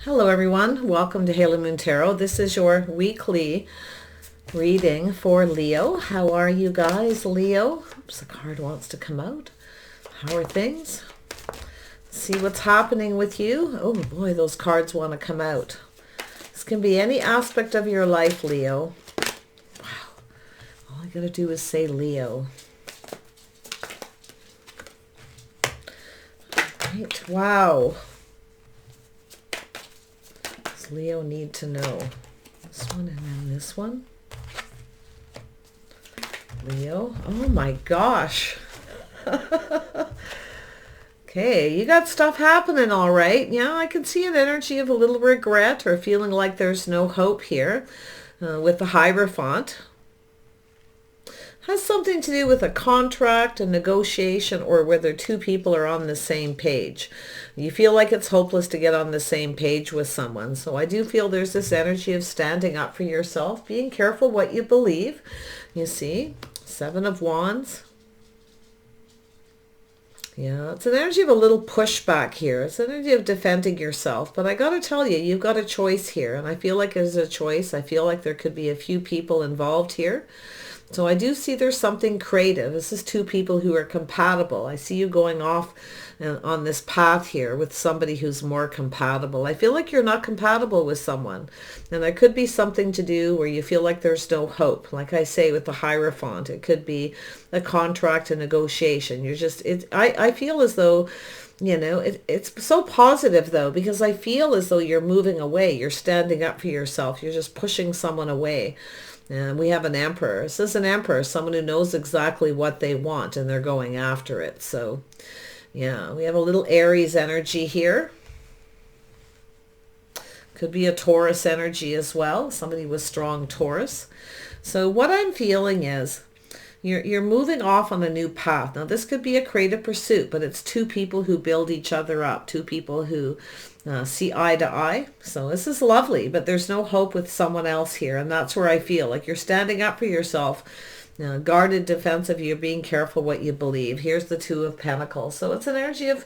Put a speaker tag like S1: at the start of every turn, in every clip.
S1: Hello everyone, welcome to Halo Moon Tarot. This is your weekly reading for Leo. How are you guys, Leo? Oops, the card wants to come out. How are things? See what's happening with you. Oh boy, those cards want to come out. This can be any aspect of your life, Leo. Wow, all I gotta do is say Leo. Right, wow. Leo need to know? This one and then this one. Leo. Oh my gosh. Okay, you got stuff happening all right. Yeah, I can see an energy of a little regret or feeling like there's no hope here with the Hierophant. Has something to do with a contract, a negotiation, or whether two people are on the same page. You feel like it's hopeless to get on the same page with someone. So I do feel there's this energy of standing up for yourself, being careful what you believe. You see, 7 of Wands. Yeah, it's an energy of a little pushback here. It's an energy of defending yourself. But I got to tell you, you've got a choice here. And I feel like there's a choice. I feel like there could be a few people involved here. So I do see there's something creative. This is two people who are compatible. I see you going off on this path here with somebody who's more compatible. I feel like you're not compatible with someone. And there could be something to do where you feel like there's no hope. Like I say with the Hierophant, it could be a contract, a negotiation. I feel as though, you know, it's so positive though, because I feel as though you're moving away. You're standing up for yourself. You're just pushing someone away. And we have an Emperor. This is an Emperor, someone who knows exactly what they want and they're going after it. So, yeah, we have a little Aries energy here. Could be a Taurus energy as well. Somebody with strong Taurus. So what I'm feeling is you're moving off on a new path. Now, this could be a creative pursuit, but it's two people who build each other up, two people who see eye to eye. So this is lovely, but there's no hope with someone else here. And that's where I feel like you're standing up for yourself, guarded, defensive. You're being careful what you believe. Here's the 2 of Pentacles. So it's an energy of,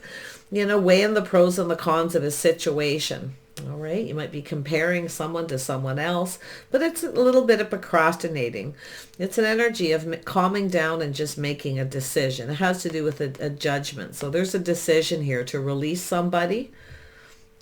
S1: you know, weighing the pros and the cons of a situation. All right, you might be comparing someone to someone else, but it's a little bit of procrastinating. It's an energy of calming down and just making a decision. It has to do with a judgment. So there's a decision here to release somebody.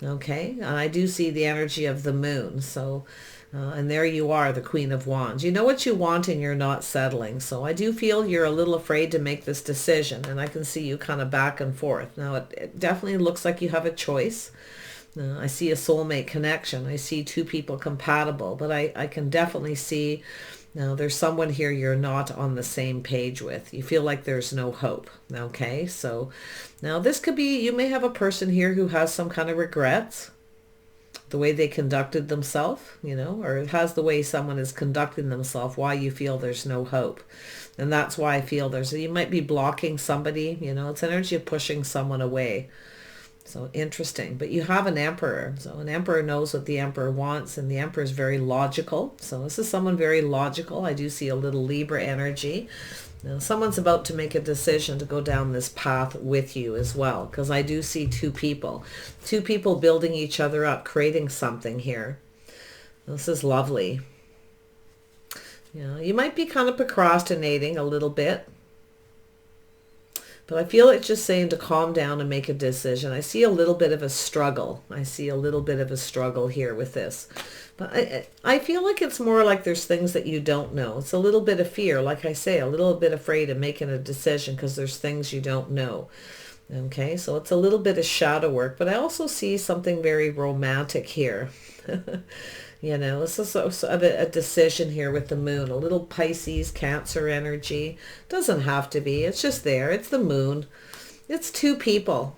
S1: Okay, and I do see the energy of the moon. So, and there you are, the Queen of Wands. You know what you want and you're not settling. So I do feel you're a little afraid to make this decision, and I can see you kind of back and forth. Now, it definitely looks like you have a choice. I see a soulmate connection. I see two people compatible, but I can definitely see now there's someone here you're not on the same page with. You feel like there's no hope. Okay, so now this could be, you may have a person here who has some kind of regrets, the way they conducted themselves, you know, or it has the way someone is conducting themselves, why you feel there's no hope. And that's why I feel you might be blocking somebody, you know, it's energy of pushing someone away. So interesting, but you have an Emperor. So an Emperor knows what the Emperor wants, and the Emperor is very logical. So this is someone very logical. I do see a little Libra energy. Now, someone's about to make a decision to go down this path with you as well, because I do see two people building each other up, creating something here. This is lovely. You might be kind of procrastinating a little bit. But I feel it's just saying to calm down and make a decision. I see a little bit of a struggle. I see a little bit of a struggle here with this. But I feel like it's more like there's things that you don't know. It's a little bit of fear. Like I say, a little bit afraid of making a decision because there's things you don't know. Okay, so it's a little bit of shadow work. But I also see something very romantic here. You know, this is a decision here with the moon, a little Pisces, Cancer energy. Doesn't have to be. It's just there. It's the moon. It's two people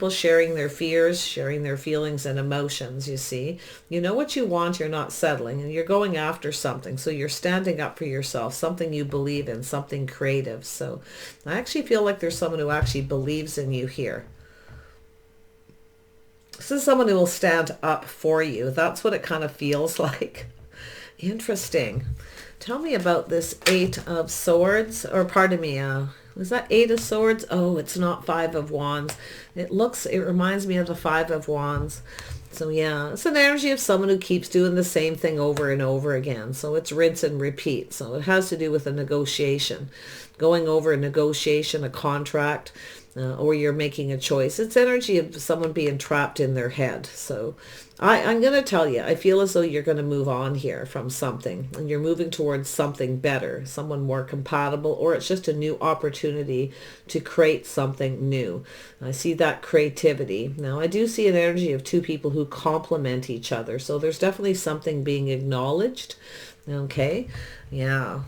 S1: sharing their fears, sharing their feelings and emotions, you see. You know what you want, you're not settling, and you're going after something. So you're standing up for yourself, something you believe in, something creative. So I actually feel like there's someone who actually believes in you here. This is someone who will stand up for you. That's what it kind of feels like. Interesting. Tell me about this 8 of Swords, or pardon me, was that 8 of Swords? Oh, it's not 5 of Wands. It reminds me of the 5 of Wands. So yeah, it's an energy of someone who keeps doing the same thing over and over again. So it's rinse and repeat. So it has to do with a negotiation, going over a negotiation, a contract, or you're making a choice. It's energy of someone being trapped in their head. So I'm going to tell you, I feel as though you're going to move on here from something, and you're moving towards something better, someone more compatible, or it's just a new opportunity to create something new. I see that creativity. Now, I do see an energy of two people who complement each other. So there's definitely something being acknowledged. Okay. Yeah.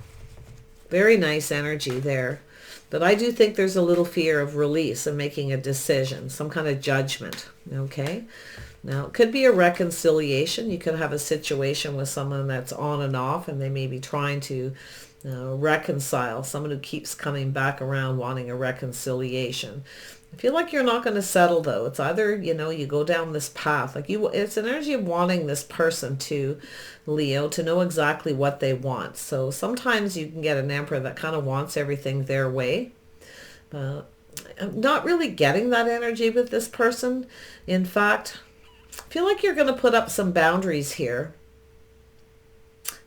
S1: Very nice energy there. But I do think there's a little fear of release and making a decision, some kind of judgment. Okay. Now, it could be a reconciliation. You could have a situation with someone that's on and off, and they may be trying to reconcile, someone who keeps coming back around wanting a reconciliation. I feel like you're not going to settle, though. It's either, you go down this path. It's an energy of wanting this person to, Leo, to know exactly what they want. So sometimes you can get an emperor that kind of wants everything their way. I'm not really getting that energy with this person. In fact, I feel like you're going to put up some boundaries here,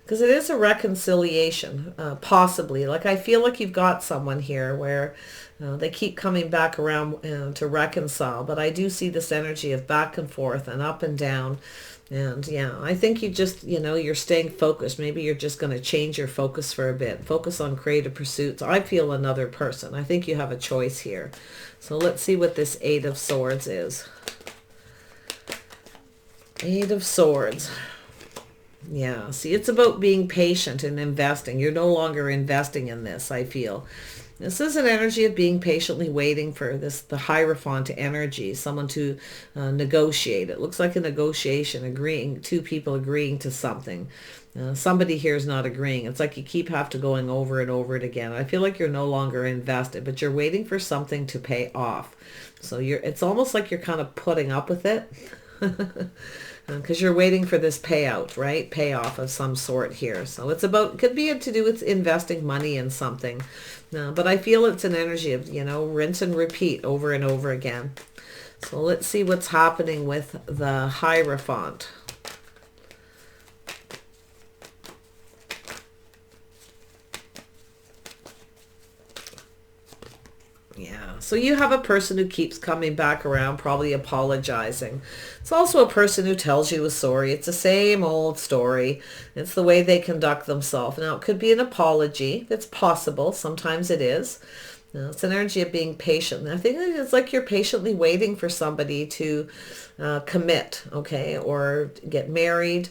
S1: because it is a reconciliation, possibly. Like, I feel like you've got someone here where they keep coming back around to reconcile, but I do see this energy of back and forth and up and down. And yeah, I think you just, you're staying focused. Maybe you're just going to change your focus for a bit. Focus on creative pursuits. I feel another person. I think you have a choice here. So let's see what this Eight of Swords is. Eight of Swords. Yeah, see, it's about being patient and investing. You're no longer investing in this, I feel. This is an energy of being patiently waiting for the Hierophant energy, someone to negotiate. It looks like a negotiation, two people agreeing to something. Somebody here is not agreeing. It's like you keep going over and over it again. I feel like you're no longer invested, but you're waiting for something to pay off. So it's almost like you're kind of putting up with it. Because you're waiting for this payout, right? Payoff of some sort here. So could be to do with investing money in something. But I feel it's an energy of, rinse and repeat over and over again. So let's see what's happening with the Hierophant. Yeah, so you have a person who keeps coming back around, probably apologizing. It's also a person who tells you a story. It's the same old story. It's the way they conduct themselves. Now, it could be an apology. It's possible. Sometimes it is. It's an energy of being patient. I think it's like you're patiently waiting for somebody to commit, okay, or get married,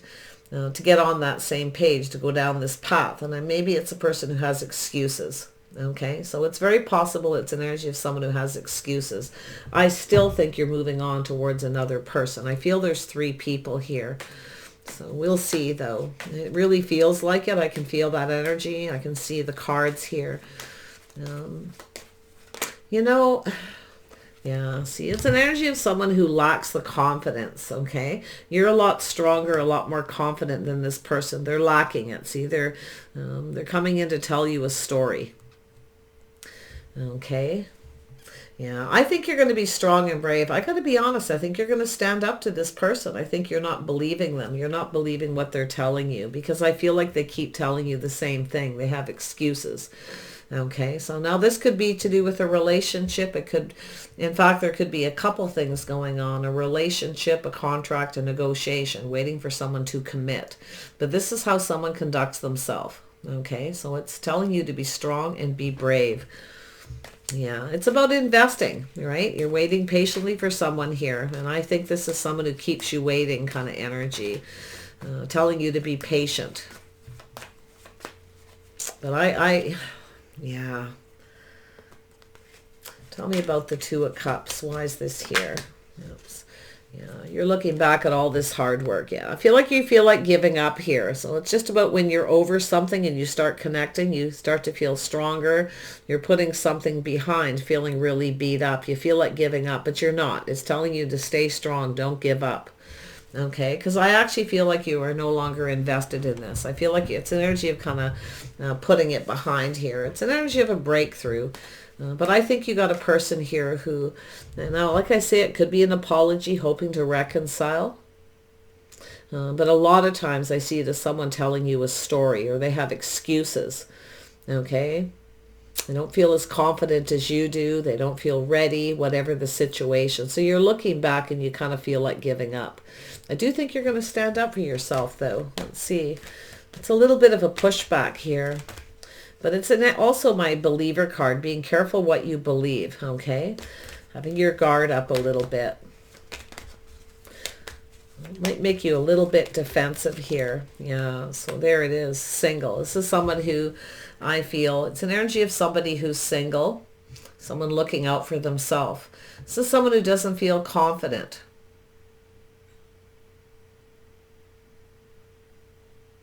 S1: to get on that same page, to go down this path. And then maybe it's a person who has excuses. Okay, so it's very possible it's an energy of someone who has excuses. I still think you're moving on towards another person. I feel there's three people here. So we'll see, though. It really feels like it. I can feel that energy. I can see the cards here. Yeah, see, it's an energy of someone who lacks the confidence, okay? You're a lot stronger, a lot more confident than this person. They're lacking it. See, they're coming in to tell you a story. Okay. Yeah, I think you're going to be strong and brave. I got to be honest. I think you're going to stand up to this person. I think you're not believing them. You're not believing what they're telling you, because I feel like they keep telling you the same thing. They have excuses. Okay, so now this could be to do with a relationship. In fact, there could be a couple things going on, a relationship, a contract, a negotiation, waiting for someone to commit. But this is how someone conducts themselves. Okay, so it's telling you to be strong and be brave. Yeah, it's about investing, right? You're waiting patiently for someone here. And I think this is someone who keeps you waiting kind of energy, telling you to be patient. But yeah. Tell me about the Two of Cups. Why is this here? Oops. Yeah, you're looking back at all this hard work. Yeah, I feel like you feel like giving up here. So it's just about when you're over something and you start connecting, you start to feel stronger. You're putting something behind, feeling really beat up. You feel like giving up, but you're not. It's telling you to stay strong. Don't give up. Okay, because I actually feel like you are no longer invested in this. I feel like it's an energy of kind of putting it behind here. It's an energy of a breakthrough. But I think you got a person here who, now, like I say, it could be an apology, hoping to reconcile. But a lot of times I see it as someone telling you a story, or they have excuses. Okay? They don't feel as confident as you do. They don't feel ready, whatever the situation. So you're looking back and you kind of feel like giving up. I do think you're going to stand up for yourself, though. Let's see. It's a little bit of a pushback here. But it's also my believer card, being careful what you believe, okay? Having your guard up a little bit. It might make you a little bit defensive here. Yeah, so there it is, single. This is someone who I feel, it's an energy of somebody who's single, someone looking out for themselves. This is someone who doesn't feel confident.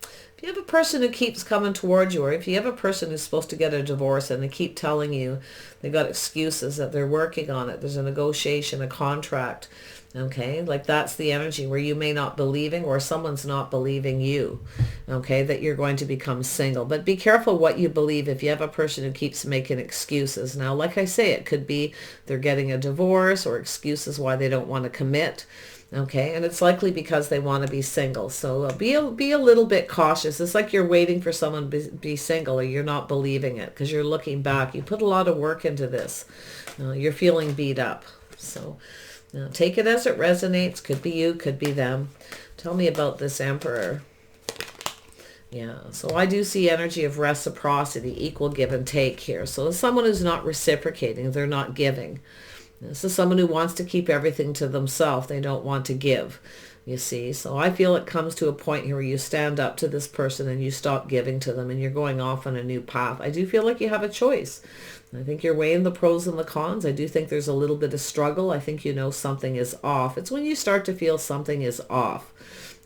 S1: If you have a person who keeps coming towards you, or if you have a person who's supposed to get a divorce and they keep telling you they got excuses, that they're working on it, there's a negotiation, a contract, okay, like that's the energy where you may not believing, or someone's not believing you, okay, that you're going to become single. But be careful what you believe if you have a person who keeps making excuses. Now, like I say, it could be they're getting a divorce, or excuses why they don't want to commit. Okay, and it's likely because they want to be single. So be a little bit cautious. It's like you're waiting for someone to be single, or you're not believing it because you're looking back. You put a lot of work into this. You're feeling beat up. So take it as it resonates. Could be you, could be them. Tell me about this Emperor. Yeah, so I do see energy of reciprocity, equal give and take here. So it's someone who's not reciprocating. They're not giving. This is someone who wants to keep everything to themselves. They don't want to give, you see. So I feel it comes to a point here where you stand up to this person and you stop giving to them, and you're going off on a new path. I do feel like you have a choice. I think you're weighing the pros and the cons. I do think there's a little bit of struggle. I think you know something is off. It's when you start to feel something is off.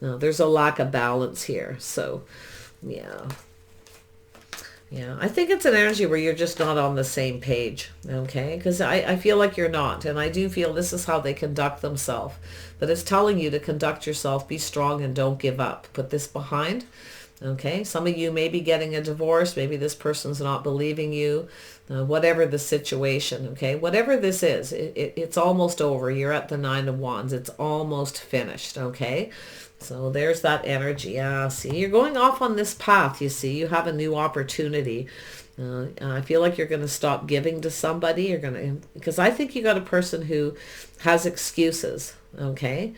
S1: There's a lack of balance here. So, yeah. Yeah, I think it's an energy where you're just not on the same page, okay? Because I feel like you're not, and I do feel this is how they conduct themselves. But it's telling you to conduct yourself, be strong, and don't give up. Put this behind, okay? Some of you may be getting a divorce. Maybe this person's not believing you, whatever the situation, okay? Whatever this is, it's almost over. You're at the Nine of Wands. It's almost finished, okay? So there's that energy. Yeah, see, you're going off on this path, you see. You have a new opportunity. I feel like you're going to stop giving to somebody. You're going to, because I think you got a person who has excuses, okay?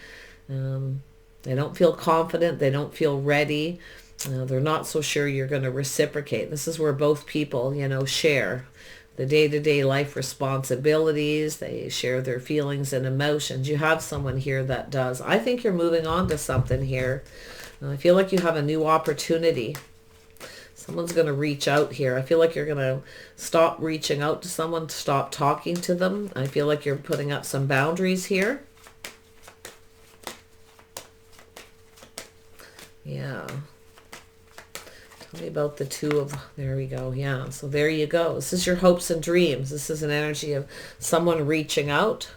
S1: They don't feel confident. They don't feel ready. They're not so sure you're going to reciprocate. This is where both people, share the day-to-day life responsibilities. They share their feelings and emotions. You have someone here that does. I think you're moving on to something here. I feel like you have a new opportunity. Someone's going to reach out here. I feel like you're going to stop reaching out to someone, stop talking to them. I feel like you're putting up some boundaries here. Yeah. Tell me about the there we go. Yeah, so there you go. This is your hopes and dreams. This is an energy of someone reaching out,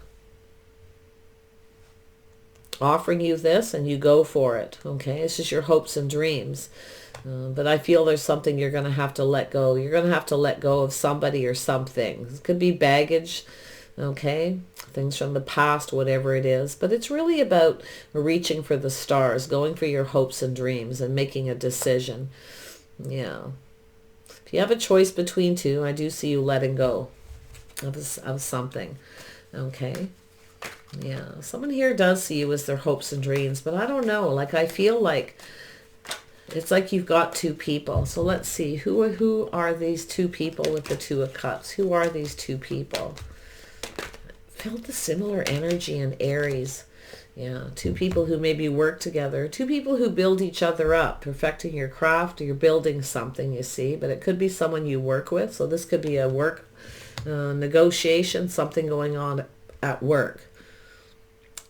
S1: offering you this, and you go for it. Okay, this is your hopes and dreams. But I feel there's something you're going to have to let go. You're going to have to let go of somebody or something. It could be baggage, okay? Things from the past, whatever it is. But it's really about reaching for the stars, going for your hopes and dreams, and making a decision. Yeah. If you have a choice between two, I do see you letting go of something. Okay. Yeah. Someone here does see you as their hopes and dreams, but I don't know. Like, I feel like it's like you've got two people. So let's see. Who are these two people with the Two of Cups? Who are these two people? I felt the similar energy in Aries. Yeah, two people who maybe work together, two people who build each other up, perfecting your craft, or you're building something, you see, but it could be someone you work with. So this could be a work negotiation, something going on at work.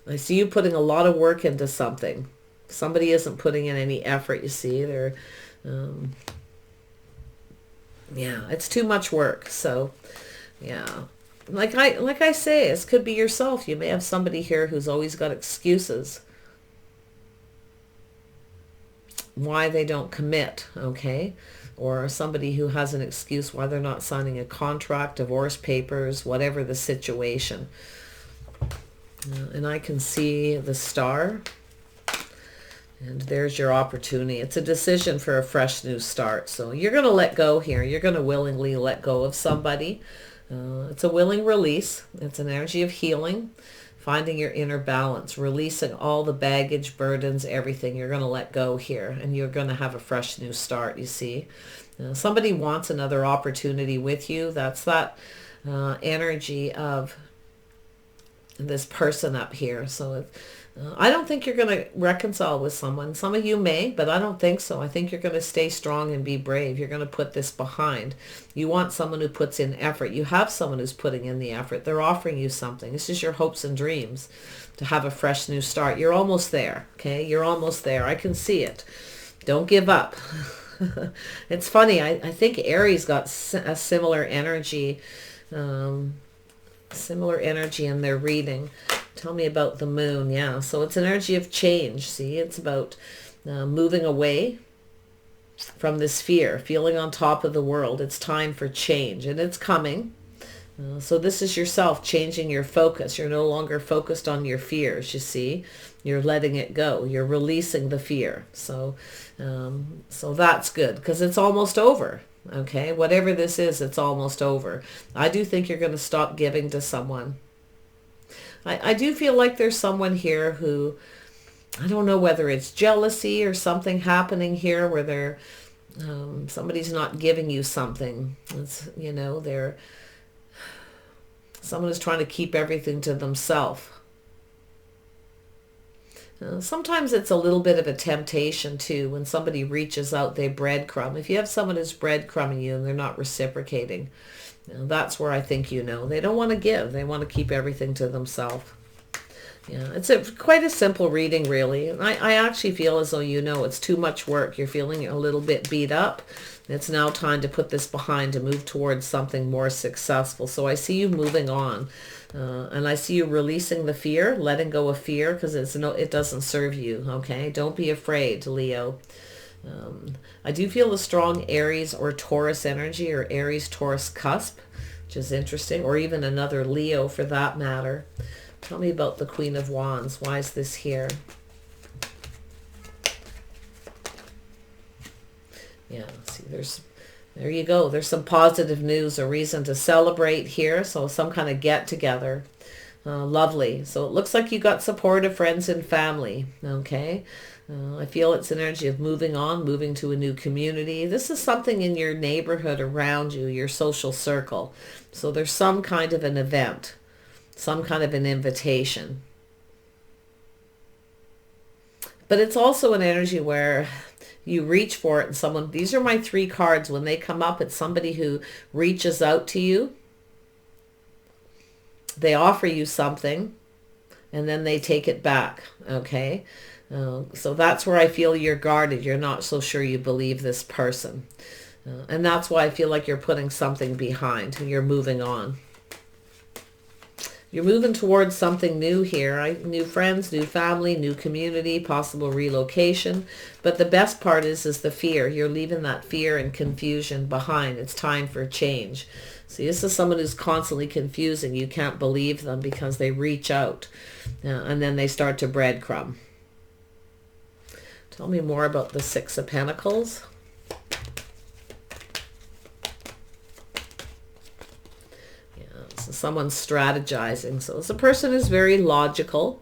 S1: I see you putting a lot of work into something. Somebody isn't putting in any effort, you see. They're, yeah, it's too much work. So, yeah. Like I say, this could be yourself. You may have somebody here who's always got excuses why they don't commit, okay? Or somebody who has an excuse why they're not signing a contract, divorce papers, whatever the situation. And I can see the Star. And there's your opportunity. It's a decision for a fresh new start. So you're going to let go here. You're going to willingly let go of somebody. It's a willing release. It's an energy of healing, finding your inner balance, releasing all the baggage, burdens, everything. You're going to let go here, and you're going to have a fresh new start, you see. Somebody wants another opportunity with you. That's that energy of this person up here. So I don't think you're going to reconcile with someone. Some of you may, but I don't think so. I think you're going to stay strong and be brave. You're going to put this behind. You want someone who puts in effort. You have someone who's putting in the effort. They're offering you something. This is your hopes and dreams to have a fresh new start. You're almost there, okay? You're almost there. I can see it. Don't give up. It's funny. I think Aries got a similar energy in their reading. Tell me about the moon. Yeah, so it's an energy of change. See, it's about moving away from this fear, feeling on top of the world. It's time for change, and it's coming. So this is yourself changing your focus. You're no longer focused on your fears, you see. You're letting it go. You're releasing the fear. So that's good, because it's almost over. Okay, whatever this is, it's almost over. I do think you're going to stop giving to someone. I do feel like there's someone here who, I don't know whether it's jealousy or something happening here where somebody's not giving you something. It's, someone is trying to keep everything to themselves. Sometimes it's a little bit of a temptation too. When somebody reaches out, they breadcrumb. If you have someone who's breadcrumbing you and they're not reciprocating, that's where I think they don't want to give. They want to keep everything to themselves. Yeah, it's quite a simple reading, really. And I actually feel as though it's too much work. You're feeling a little bit beat up. It's now time to put this behind, to move towards something more successful. So I see you moving on. And I see you releasing the fear, letting go of fear, because it doesn't serve you, okay? Don't be afraid, Leo. I do feel a strong Aries or Taurus energy, or Aries-Taurus cusp, which is interesting, or even another Leo for that matter. Tell me about the Queen of Wands. Why is this here? Yeah, see, there you go. There's some positive news, a reason to celebrate here. So some kind of get together. Lovely. So it looks like you got supportive friends and family. Okay. I feel it's an energy of moving on, moving to a new community. This is something in your neighborhood around you, your social circle. So there's some kind of an event, some kind of an invitation. But it's also an energy where you reach for it and these are my 3 cards. When they come up, it's somebody who reaches out to you. They offer you something and then they take it back. Okay. So that's where I feel you're guarded. You're not so sure you believe this person. And that's why I feel like you're putting something behind and you're moving on. You're moving towards something new here. New friends, new family, new community, possible relocation. But the best part is the fear. You're leaving that fear and confusion behind. It's time for change. See, this is someone who's constantly confusing. You can't believe them because they reach out and then they start to breadcrumb. Tell me more about the 6 of Pentacles. So someone's strategizing. So this person is very logical,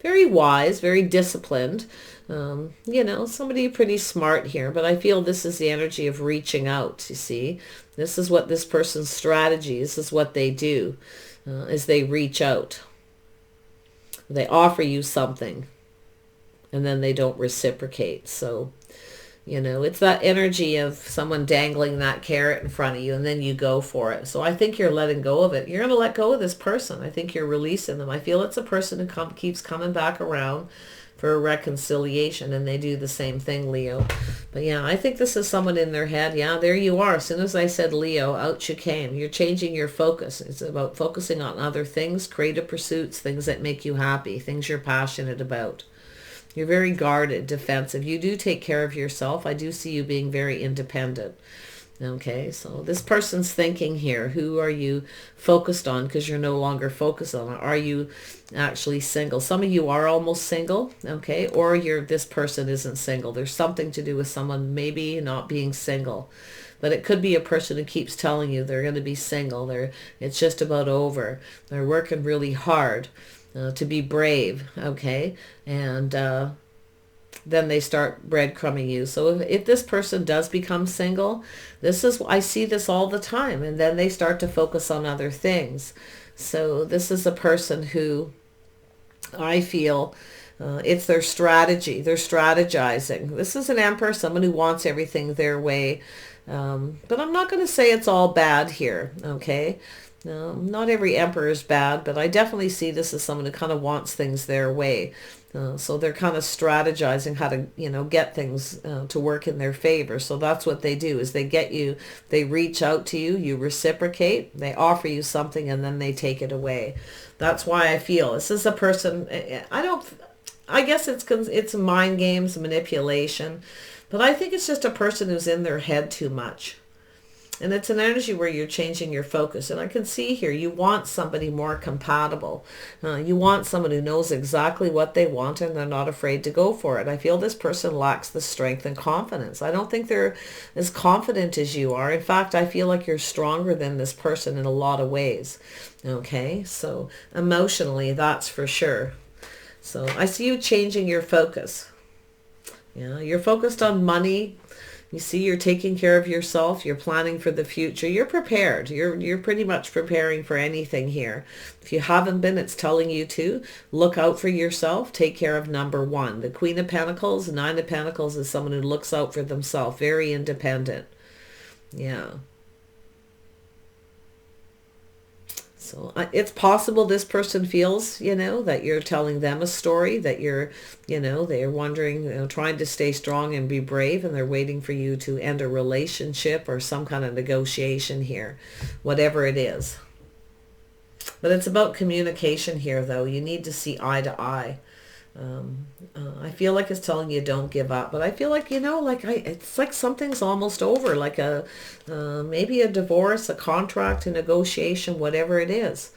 S1: very wise, very disciplined. Somebody pretty smart here. But I feel this is the energy of reaching out, you see. This is what this person's strategy, this is what they do, is they reach out. They offer you something, and then they don't reciprocate. So it's that energy of someone dangling that carrot in front of you and then you go for it. So I think you're letting go of it. You're going to let go of this person. I think you're releasing them. I feel it's a person who keeps coming back around for a reconciliation, and they do the same thing, Leo. But yeah, I think this is someone in their head. Yeah, there you are. As soon as I said Leo, out you came. You're changing your focus. It's about focusing on other things, creative pursuits, things that make you happy, things you're passionate about. You're very guarded, defensive. You do take care of yourself. I do see you being very independent. Okay, so this person's thinking here. Who are you focused on? Because you're no longer focused on it. Are you actually single? Some of you are almost single, okay? Or this person isn't single. There's something to do with someone maybe not being single. But it could be a person who keeps telling you they're going to be single. It's just about over. They're working really hard to be brave, okay? And then they start breadcrumbing you. So if this person does become single, I see this all the time, and then they start to focus on other things. So this is a person who I feel it's their strategy. They're strategizing. This is an emperor, someone who wants everything their way. But I'm not going to say it's all bad here, okay? Not every emperor is bad, but I definitely see this as someone who kind of wants things their way. So they're kind of strategizing how to, get things to work in their favor. So that's what they do, is they reach out to you, you reciprocate, they offer you something, and then they take it away. That's why I feel this is a person, I guess it's mind games, manipulation, but I think it's just a person who's in their head too much. And it's an energy where you're changing your focus. And I can see here, you want somebody more compatible. You want someone who knows exactly what they want and they're not afraid to go for it. I feel this person lacks the strength and confidence. I don't think they're as confident as you are. In fact, I feel like you're stronger than this person in a lot of ways. Okay, so emotionally, that's for sure. So I see you changing your focus. Yeah, you're focused on money. You see, you're taking care of yourself. You're planning for the future. You're prepared. You're pretty much preparing for anything here. If you haven't been, it's telling you to look out for yourself. Take care of number one. The Queen of Pentacles, Nine of Pentacles is someone who looks out for themselves. Very independent. Yeah. So it's possible this person feels, that you're telling them a story, that they're wondering, trying to stay strong and be brave, and they're waiting for you to end a relationship or some kind of negotiation here, whatever it is. But it's about communication here, though. You need to see eye to eye. I feel like it's telling you don't give up, but I feel like, it's like something's almost over, like maybe a divorce, a contract, a negotiation, whatever it is.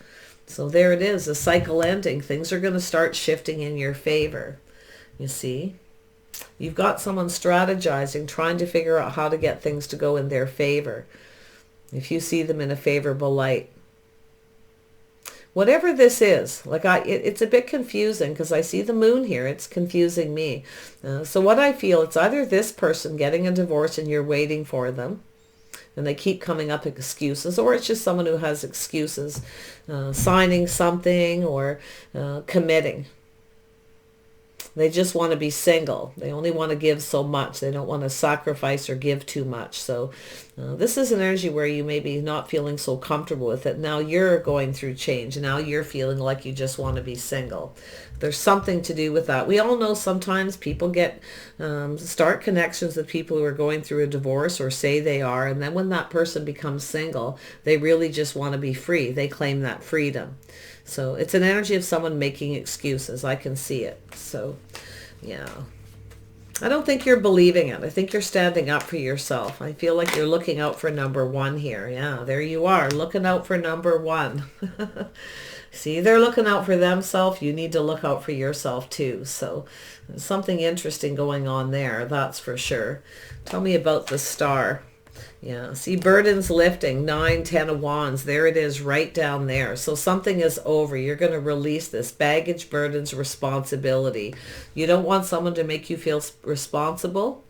S1: So there it is, a cycle ending. Things are going to start shifting in your favor. You see, you've got someone strategizing, trying to figure out how to get things to go in their favor. If you see them in a favorable light. Whatever this is, it's a bit confusing because I see the moon here. It's confusing me. So what I feel, it's either this person getting a divorce and you're waiting for them, and they keep coming up with excuses, or it's just someone who has excuses, signing something or committing. They just want to be single. They only want to give so much. They don't want to sacrifice or give too much. So this is an energy where you may be not feeling so comfortable with it. Now you're going through change. Now you're feeling like you just want to be single. There's something to do with that. We all know sometimes people start connections with people who are going through a divorce or say they are. And then when that person becomes single, they really just want to be free. They claim that freedom. So it's an energy of someone making excuses. I can see it. So, yeah. I don't think you're believing it. I think you're standing up for yourself. I feel like you're looking out for number one here. Yeah, there you are, looking out for number one. See, they're looking out for themselves. You need to look out for yourself too. So there's something interesting going on there, that's for sure. Tell me about the star. Yeah, see, burdens lifting, 9, 10 of wands. There it is right down there. So something is over. You're going to release this baggage, burdens, responsibility. You don't want someone to make you feel responsible.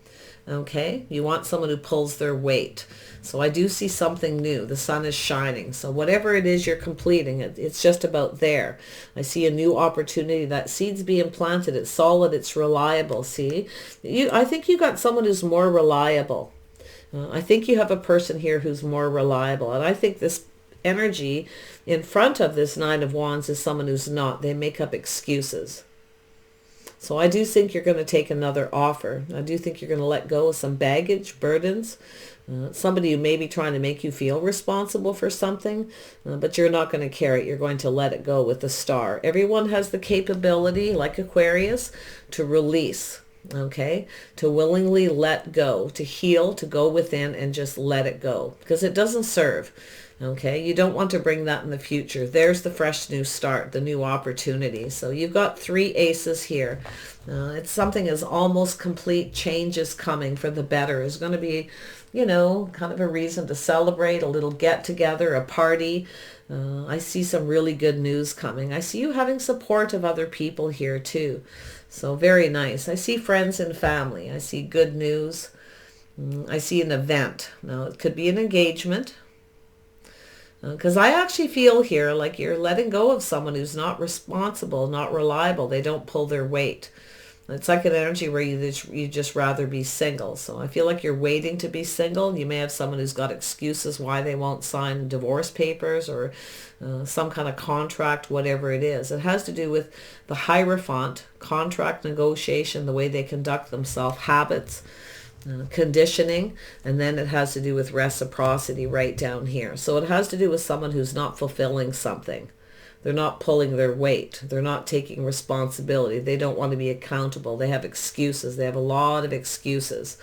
S1: Okay, you want someone who pulls their weight. So I do see something new. The sun is shining. So whatever it is you're completing, it's just about there. I see a new opportunity. That seed's being planted. It's solid. It's reliable. See, I think you got someone who's more reliable. I think you have a person here who's more reliable. And I think this energy in front of this Nine of Wands is someone who's not. They make up excuses. So I do think you're going to take another offer. I do think you're going to let go of some baggage, burdens. Somebody who may be trying to make you feel responsible for something, but you're not going to carry it. You're going to let it go with the star. Everyone has the capability, like Aquarius, to release. Okay, to willingly let go, to heal, to go within and just let it go, because it doesn't serve. Okay, you don't want to bring that in the future. There's the fresh new start, the new opportunity. So you've got 3 aces here. It's something is almost complete. Change is coming for the better. Is going to be, kind of a reason to celebrate, a little get together, a party. I see some really good news coming. I see you having support of other people here too. So very nice. I see friends and family. I see good news. I see an event. Now it could be an engagement. Because I actually feel here like you're letting go of someone who's not responsible, not reliable. They don't pull their weight. It's like an energy where you just rather be single. So I feel like you're waiting to be single. You may have someone who's got excuses why they won't sign divorce papers or some kind of contract, whatever it is. It has to do with the Hierophant, contract negotiation, the way they conduct themselves, habits, conditioning, and then it has to do with reciprocity right down here. So it has to do with someone who's not fulfilling something. They're not pulling their weight. They're not taking responsibility. They don't want to be accountable. They have excuses. They have a lot of excuses.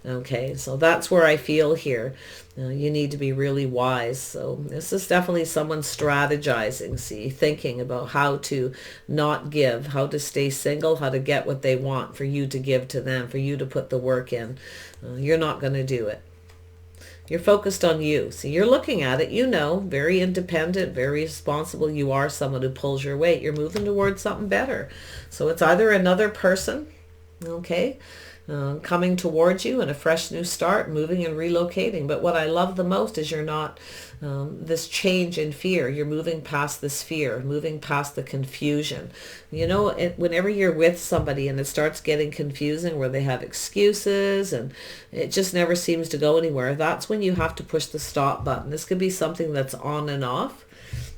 S1: Okay, so that's where I feel here. You need to be really wise. So this is definitely someone strategizing, see, thinking about how to not give, how to stay single, how to get what they want for you to give to them, for you to put the work in. You're not going to do it. You're focused on you. So you're looking at it, very independent, very responsible. You are someone who pulls your weight. You're moving towards something better. So it's either another person, okay, coming towards you and a fresh new start, moving and relocating. But what I love the most is you're not this change in fear. You're moving past this fear, moving past the confusion. Whenever you're with somebody and it starts getting confusing where they have excuses and it just never seems to go anywhere, that's when you have to push the stop button. This could be something that's on and off,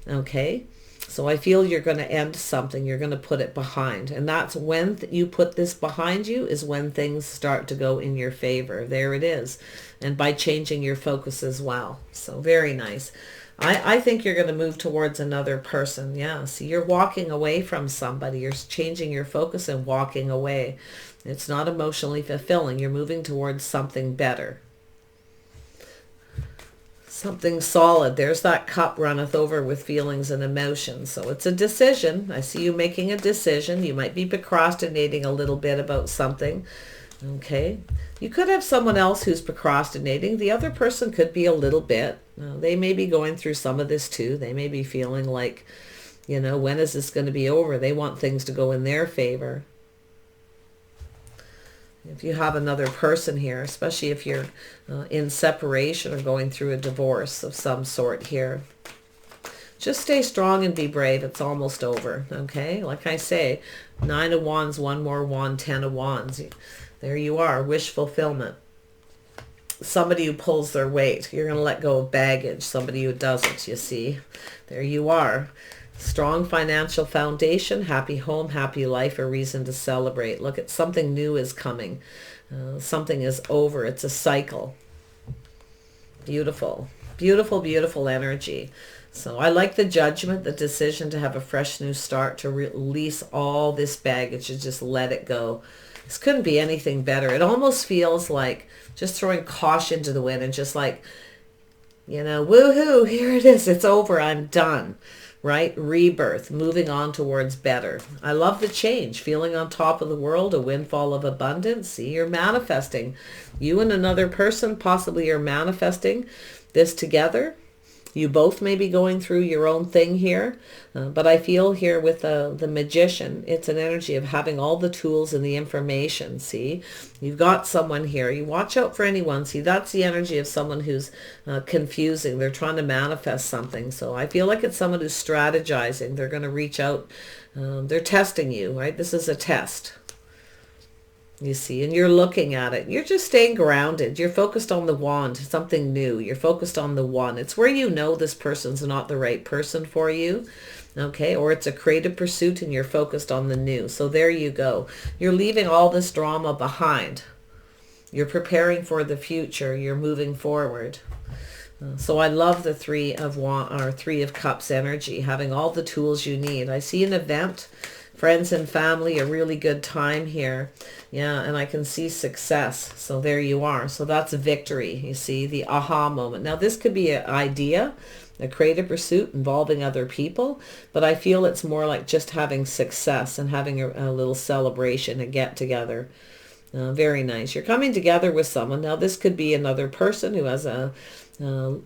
S1: okay? So I feel you're going to end something. You're going to put it behind. And that's when you put this behind you is when things start to go in your favor. There it is. And by changing your focus as well. So very nice. I think you're going to move towards another person. Yeah. See, you're walking away from somebody. You're changing your focus and walking away. It's not emotionally fulfilling. You're moving towards something better. Something solid. There's that cup runneth over with feelings and emotions. So it's a decision. I see you making a decision. You might be procrastinating a little bit about something. Okay. You could have someone else who's procrastinating. The other person could be a little bit. They may be going through some of this too. They may be feeling like, when is this going to be over? They want things to go in their favor. If you have another person here, especially if you're in separation or going through a divorce of some sort here, just stay strong and be brave. It's almost over, okay? Like I say, 9 of Wands, 1 more wand, 10 of Wands. There you are, wish fulfillment. Somebody who pulls their weight. You're going to let go of baggage. Somebody who doesn't, you see. There you are. Strong financial foundation, happy home, happy life, a reason to celebrate. Look at something new is coming. Something is over. It's a cycle. Beautiful. Beautiful, beautiful energy. So I like the judgment, the decision to have a fresh new start, to release all this baggage and just let it go. This couldn't be anything better. It almost feels like just throwing caution to the wind and just like, woohoo, here it is. It's over. I'm done. Right? Rebirth, moving on towards better. I love the change, feeling on top of the world, a windfall of abundance. See, you're manifesting. You and another person possibly are manifesting this together. You both may be going through your own thing here, but I feel here with the magician, it's an energy of having all the tools and the information. See, you've got someone here. You watch out for anyone. See, that's the energy of someone who's confusing. They're trying to manifest something. So I feel like it's someone who's strategizing. They're going to reach out. They're testing you, right? This is a test. You see, and you're looking at it. You're just staying grounded. You're focused on the wand, something new. You're focused on the one. It's where this person's not the right person for you, okay? Or it's a creative pursuit and you're focused on the new. So there you go. You're leaving all this drama behind. You're preparing for the future. You're moving forward. So I love the Three of Cups energy, having all the tools you need. I see an event Friends and family, a really good time here. Yeah, and I can see success. So there you are. So that's a victory. You see, the aha moment. Now, this could be an idea, a creative pursuit involving other people, but I feel it's more like just having success and having a little celebration, a get together. Very nice. You're coming together with someone. Now, this could be another person who has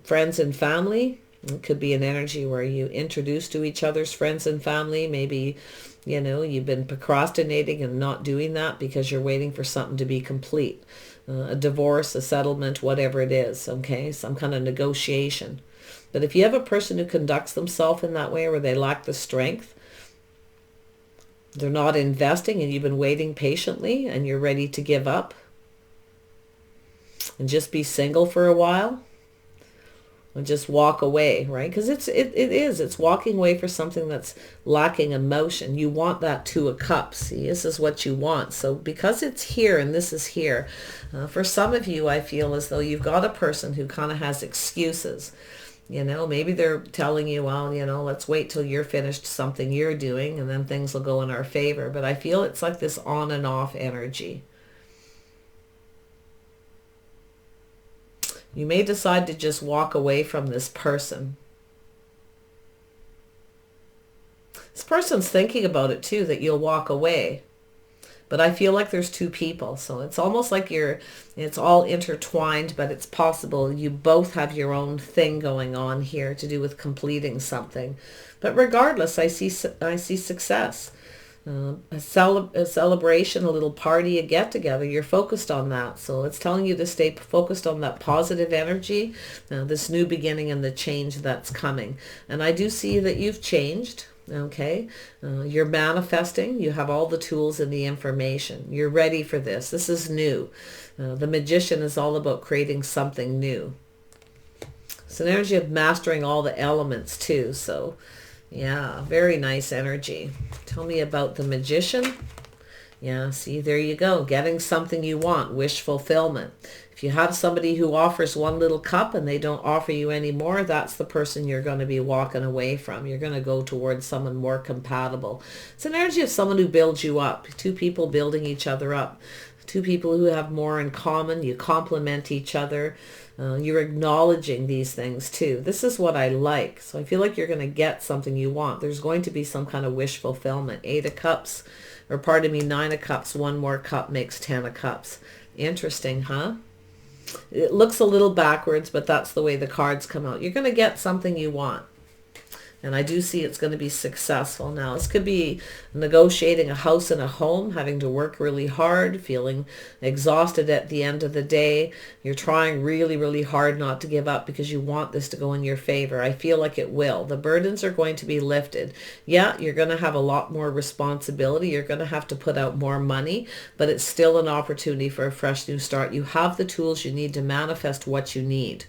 S1: friends and family. It could be an energy where you introduce to each other's friends and family. Maybe, you've been procrastinating and not doing that because you're waiting for something to be complete. A divorce, a settlement, whatever it is, okay? Some kind of negotiation. But if you have a person who conducts themselves in that way where they lack the strength, they're not investing and you've been waiting patiently and you're ready to give up and just be single for a while and just walk away, right? Because it's walking away for something that's lacking emotion. You want that Two of Cups. See, this is what you want. So because it's here and this is here, for some of you, I feel as though you've got a person who kind of has excuses. Maybe they're telling you, well, let's wait till you're finished something you're doing and then things will go in our favor. But I feel it's like this on and off energy. You may decide to just walk away from this person. This person's thinking about it too, that you'll walk away. But I feel like there's two people. So it's almost like it's all intertwined, but it's possible you both have your own thing going on here to do with completing something. But regardless, I see success. A celebration, a little party, a get-together. You're focused on that. So it's telling you to stay focused on that positive energy, this new beginning and the change that's coming. And I do see that you've changed. Okay, you're manifesting. You have all the tools and the information. You're ready for this. This is new. The Magician is all about creating something new. It's an energy of mastering all the elements too. So yeah, very nice energy. Tell me about the Magician. Yeah, see, there you go. Getting something you want, wish fulfillment. If you have somebody who offers one little cup and they don't offer you any more, that's the person you're going to be walking away from. You're going to go towards someone more compatible. It's an energy of someone who builds you up. Two people building each other up. Two people who have more in common. You complement each other. You're acknowledging these things too. This is what I like. So I feel like you're going to get something you want. There's going to be some kind of wish fulfillment. 8 of Cups, or pardon me, 9 of Cups. One more cup makes 10 of Cups. Interesting, huh? It looks a little backwards, but that's the way the cards come out. You're going to get something you want. And I do see it's going to be successful. Now, this could be negotiating a house and a home, having to work really hard, feeling exhausted at the end of the day. You're trying really, really hard not to give up because you want this to go in your favor. I feel like it will. The burdens are going to be lifted. Yeah, you're going to have a lot more responsibility. You're going to have to put out more money, but it's still an opportunity for a fresh new start. You have the tools you need to manifest what you need.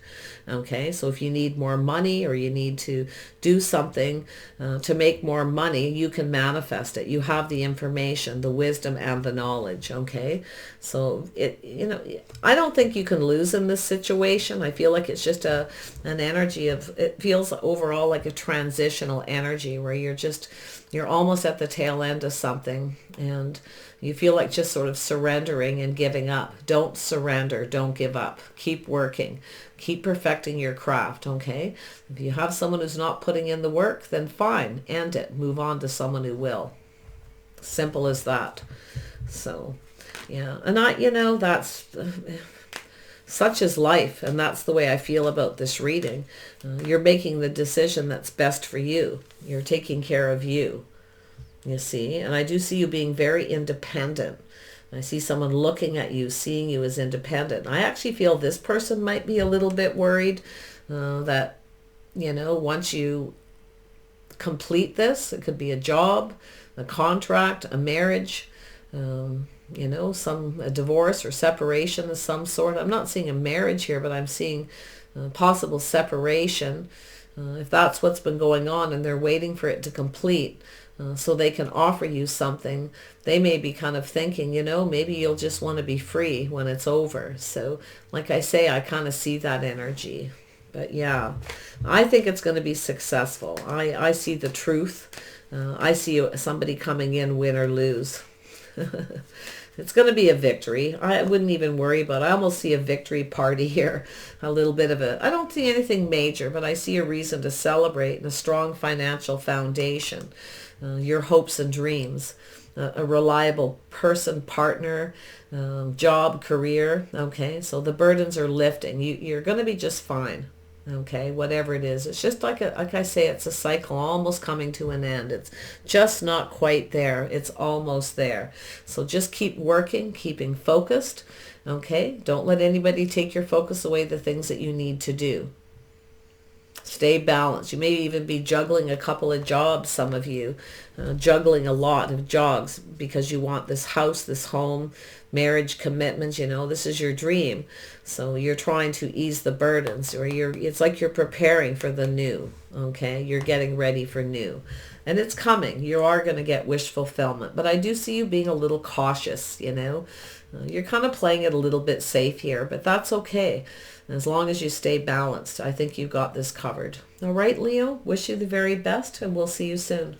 S1: Okay, so if you need more money or you need to do something to make more money, you can manifest it. You have the information, the wisdom, and the knowledge. Okay, so I don't think you can lose in this situation. I feel like it's just an energy of, it feels overall like a transitional energy where you're almost at the tail end of something and you feel like just sort of surrendering and giving up. Don't surrender. Don't give up. Keep working. Keep perfecting your craft, okay? If you have someone who's not putting in the work, then fine. End it. Move on to someone who will. Simple as that. So, yeah. And that's... such is life, and that's the way I feel about this reading. You're making the decision that's best for you. You're taking care of you. You see, and I do see you being very independent. I see someone looking at you, seeing you as independent. I actually feel this person might be a little bit worried that, once you complete this, it could be a job, a contract, a marriage, a divorce or separation of some sort. I'm not seeing a marriage here, but I'm seeing possible separation. If that's what's been going on and they're waiting for it to complete, so they can offer you something, they may be kind of thinking, maybe you'll just want to be free when it's over. So like I say, I kind of see that energy. But yeah, I think it's going to be successful. I see the truth. I see somebody coming in, win or lose. It's going to be a victory. I wouldn't even worry about it. I almost see a victory party here. A little bit of a, I don't see anything major, but I see a reason to celebrate and a strong financial foundation. Your hopes and dreams. A reliable person, partner, job, career. Okay, so the burdens are lifting. You're going to be just fine. Okay, whatever it is, it's just like I say, it's a cycle almost coming to an end. It's just not quite there. It's almost there. So just keep working, keeping focused. Okay, don't let anybody take your focus away, the things that you need to do. Stay balanced. You may even be juggling a couple of jobs, some of you, juggling a lot of jobs because you want this house, this home, marriage, commitments, this is your dream. So you're trying to ease the burdens, or it's like you're preparing for the new, okay? You're getting ready for new. And it's coming. You are going to get wish fulfillment. But I do see you being a little cautious, You're kind of playing it a little bit safe here, but that's okay. As long as you stay balanced, I think you've got this covered. All right, Leo, wish you the very best, and we'll see you soon.